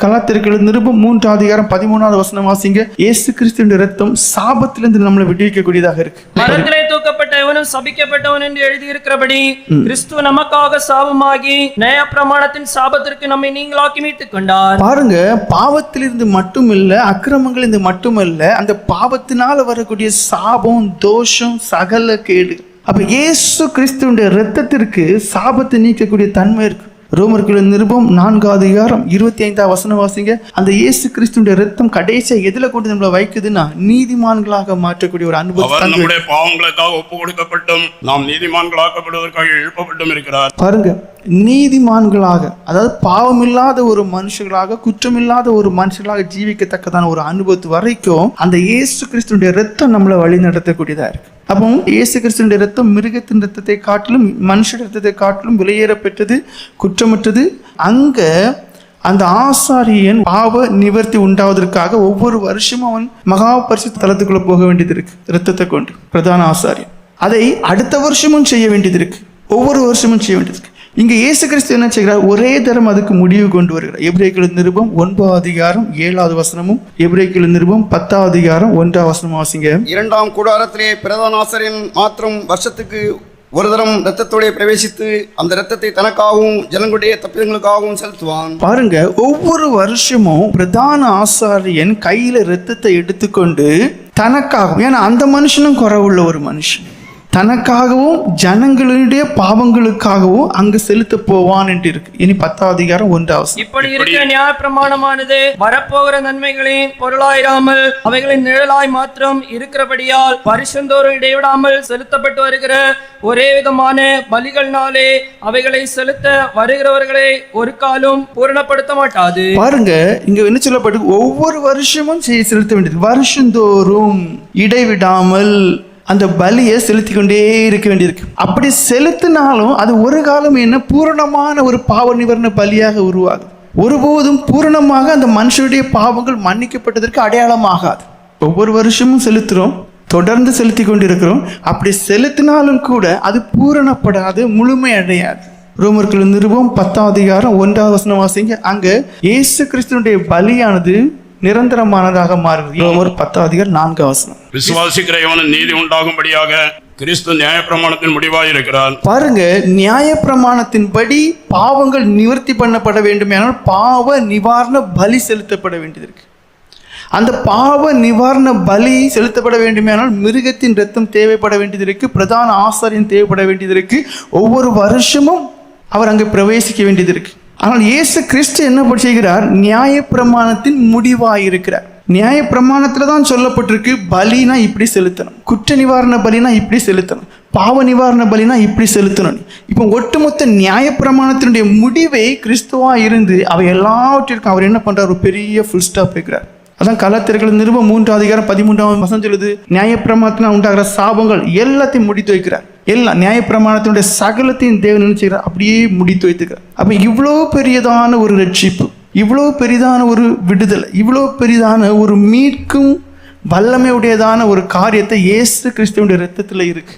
கலாத்தியர்கள் நிருபம் 3:13 வாசிங்க. இயேசு கிறிஸ்துவின் ரத்தம் சாபத்திலிருந்து நம்மளை விடுவிக்கக்கூடியதாக இருக்கு. மரத்திலே தூக்கப்பட்ட எவனும் சபிக்கப்பட்டவன் என்று எழுதியிருக்கிறபடி கிறிஸ்து நமக்காக சாபமாகி நியாய பிரமாணத்தின் சாபத்திற்கு நம்மை நீங்களாக்கி மீட்டுக் கொண்டார். பாருங்க, பாவத்திலிருந்து மட்டுமில்ல, அக்கிரமங்களிலிருந்து மட்டுமல்ல, அந்த பாவத்தினால வரக்கூடிய சாபம், தோஷம், சகல கேடு. அப்ப இயேசு கிறிஸ்துவின் ரத்தத்திற்கு சாபத்தை நீக்கக்கூடிய தன்மை இருக்கு. ரோமர்கள் நிருபம் 4:25 வாசிங்க. அந்த இயேசு கிறிஸ்துவின் ரத்தம் கடைசியா எதுல கொண்டு நம்மளை வைக்குதுன்னா நீதிமான்களாக மாற்றக்கூடிய ஒரு அனுபவம். நம்முடைய பாவங்களுக்காக ஒப்பு கொடுக்கப்பட்டும் நாம் நீதிமான்களாக்கப்படுவதற்காக எழுப்பப்பட்டும் இருக்கிறார். பாருங்க, நீதிமான்களாக, அதாவது பாவமில்லாத ஒரு மனுஷர்களாக, குற்றமில்லாத ஒரு மனுஷர்களாக ஜீவிக்கத்தக்கதான ஒரு அனுபவத்து வரைக்கும் அந்த இயேசு கிறிஸ்துவின் ரத்தம் நம்மளை வழி நடத்தக்கூடியதா இருக்கு. அப்போ இயேசு கிறிஸ்துவின் ரத்தம் மிருகத்தின் ரத்தத்தை காட்டிலும் மனுஷ ரத்தத்தை காட்டிலும் விலையேற பெற்றது, குற்றமற்றது. அங்க அந்த ஆசாரியன் பாவ நிவர்த்தி உண்டாவதற்காக ஒவ்வொரு வருஷமும் அவன் மகா பரிசுத்த தலத்துக்குள்ள போக வேண்டியது இருக்கு. ரத்தத்தை கொண்டு பிரதான ஆசாரியன் அதை அடுத்த வருஷமும் செய்ய வேண்டியது இருக்கு. ஒவ்வொரு வருஷமும் செய்ய வேண்டியது இருக்கு. இங்க இயேசு கிறிஸ்து என்ன செய்கிறார்? ஒரே தரம் அதுக்கு முடிவு கொண்டு வருகிறார். எபிரேயர் நிருபம் 9:7 எபிரேயர் நிருபம் 10:1 வாசிங்க. 2ஆம் கூடாரத்திலே பிரதான ஆசாரியன் மாத்திரம் வருஷத்துக்கு ஒரு தரம் ரத்தத்தோட பிரவேசித்து அந்த ரத்தத்தை தனக்காகவும் ஜனங்களுடைய தப்பிதங்களுக்காகவும் செலுத்துவான். பாருங்க, ஒவ்வொரு வருஷமும் பிரதான ஆசாரியன் கையில ரத்தத்தை எடுத்துக்கொண்டு தனக்காகவும், ஏன்னா அந்த மனுஷனும் குறைவுள்ள ஒரு மனுஷன், தனக்காகவும் ஜனங்களுடைய பாவங்களுக்காகவும் அங்கு செலுத்த போவான் என்று இருக்கு. இனி 10:1. இப்படி இருக்கிற நியாய பிரமாணமானது வரப்போகிற நன்மைகளின் பொருளாயிராமல் அவைகளின் நிழலாய் மாத்திரம் இருக்கிறபடியால் வருஷந்தோறும் இடைவிடாமல் செலுத்தப்பட்டு வருகிற ஒரே விதமான பலிகள்னாலே அவைகளை செலுத்த வருகிறவர்களை ஒரு காலம் பூரணப்படுத்த மாட்டாது. பாருங்க, இங்க என்ன சொல்லப்பட்டு ஒவ்வொரு வருஷமும் செலுத்த வேண்டியது, வருஷந்தோறும் இடைவிடாமல் அந்த பலியை செலுத்தி கொண்டே இருக்க வேண்டியிருக்கு. அப்படி செலுத்தினாலும் அது ஒரு காலம் என்ன பூரணமான ஒரு பாவ நிவரண பலியாக உருவாகுது. ஒருபோதும் பூரணமாக அந்த மனுஷனுடைய பாவங்கள் மன்னிக்கப்பட்டதற்கு அடையாளமாகாது. ஒவ்வொரு வருஷமும் செலுத்துறோம், தொடர்ந்து செலுத்தி கொண்டிருக்கிறோம். அப்படி செலுத்தினாலும் கூட அது பூரணப்படாது, முழுமை அடையாது. ரோமர்கள் நிருபம் 10:1 வாசிங்க. அங்க இயேசு கிறிஸ்துவினுடைய பலியானது நிரந்தரமானதாக மாறுகிறது. ரோமர் 10:4. விசுவாசிக்கிற எவனும் நீதி உண்டாகும்படியாக கிறிஸ்து நியாயப்பிரமாணத்தின் முடிவாய் இருக்கிறார். பாருங்க, நியாயப்பிரமாணத்தின்படி பாவங்கள் நிவர்த்தி பண்ணப்பட வேண்டும் என்றால் பாவ நிவாரண பலி செலுத்தப்பட வேண்டியது இருக்கு. அந்த பாவ நிவாரண பலி செலுத்தப்பட வேண்டுமானால் மிருகத்தின் ரத்தம் தேவைப்பட வேண்டியது இருக்கு, பிரதான ஆசாரியன் தேவைப்பட வேண்டியது இருக்கு. ஒவ்வொரு வருஷமும் அவர் அங்கு பிரவேசிக்க வேண்டியது இருக்கு. ஆனால் இயேசு கிறிஸ்து என்ன செய்கிறார்? நியாயப்பிரமாணத்தின் முடிவாயிருக்கிறார். நியாயப்பிரமாணத்துல தான் சொல்லப்பட்டிருக்கு, பலினா இப்படி செலுத்தணும், குற்ற நிவாரண பலினா இப்படி செலுத்தணும், பாவ நிவாரண பலினா இப்படி செலுத்தணும். இப்போ ஒட்டுமொத்த நியாயப்பிரமாணத்தினுடைய முடிவை கிறிஸ்துவா இருந்து அவை எல்லாவற்றிற்கும் அவர் என்ன பண்றார்? ஒரு பெரிய ஃபுல் ஸ்டாப் வைக்கிறார். அதான் கலாத்தியர்கள் நிருபம் 3:13 சொல்லுது, நியாயப்பிரமாணத்தினால் உண்டாகிற சாபங்கள் எல்லாத்தையும் முடித்து வைக்கிறார். எல்லா நியாயப்பிரமாணத்தினுடைய சகலத்தையும் தேவன் நினைச்சுக்கிறார், அப்படியே முடித்து வைத்துக்கிறார். அப்ப இவ்வளோ பெரியதான ஒரு ரட்சிப்பு, இவ்வளோ பெரிதான ஒரு விடுதலை, இவ்வளோ பெரிதான ஒரு மீட்கும் வல்லமையுடையதான ஒரு காரியத்தை இயேசு கிறிஸ்துவினுடைய ரத்தத்தில் இருக்கு.